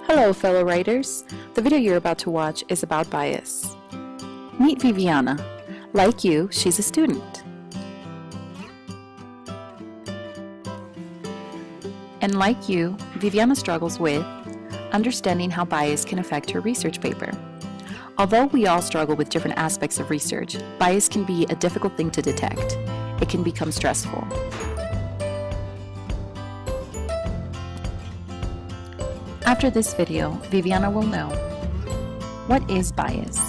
Hello fellow writers, the video you're about to watch is about bias. Meet Viviana. Like you, she's a student. And like you, Viviana struggles with understanding how bias can affect her research paper. Although we all struggle with different aspects of research, bias can be a difficult thing to detect. It can become stressful. After this video, Viviana will know what is bias,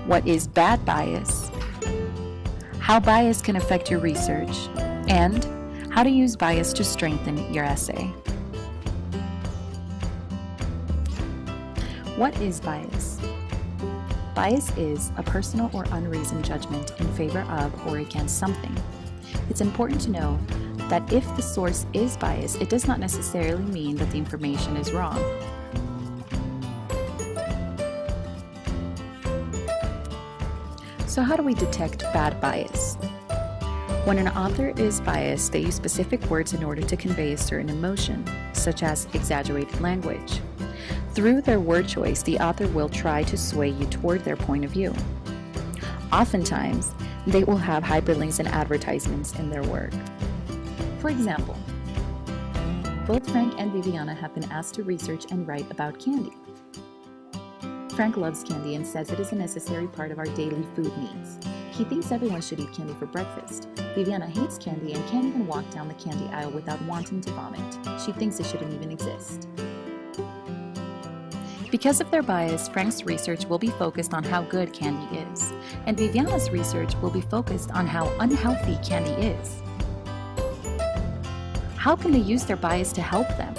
what is bad bias, how bias can affect your research, and how to use bias to strengthen your essay. What is bias? Bias is a personal or unreasoned judgment in favor of or against something. It's important to know that if the source is biased, it does not necessarily mean that the information is wrong. So how do we detect bad bias? When an author is biased, they use specific words in order to convey a certain emotion, such as exaggerated language. Through their word choice, the author will try to sway you toward their point of view. Oftentimes, they will have hyperlinks and advertisements in their work. For example, both Frank and Viviana have been asked to research and write about candy. Frank loves candy and says it is a necessary part of our daily food needs. He thinks everyone should eat candy for breakfast. Viviana hates candy and can't even walk down the candy aisle without wanting to vomit. She thinks it shouldn't even exist. Because of their bias, Frank's research will be focused on how good candy is, and Viviana's research will be focused on how unhealthy candy is. How can they use their bias to help them?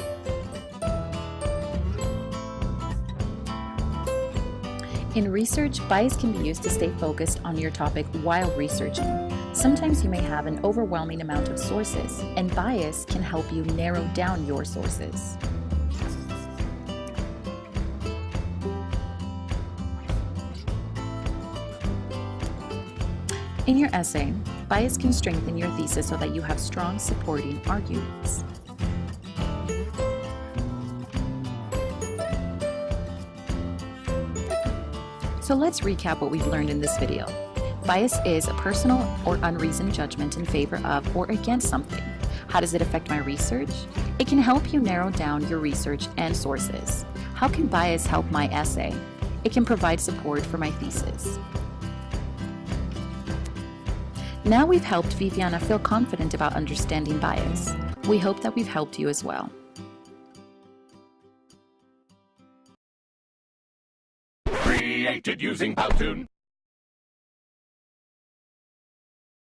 In research, bias can be used to stay focused on your topic while researching. Sometimes you may have an overwhelming amount of sources, and bias can help you narrow down your sources. In your essay, bias can strengthen your thesis so that you have strong supporting arguments. So let's recap what we've learned in this video. Bias is a personal or unreasoned judgment in favor of or against something. How does it affect my research? It can help you narrow down your research and sources. How can bias help my essay? It can provide support for my thesis. Now we've helped Viviana feel confident about understanding bias. We hope that we've helped you as well. Created using Powtoon.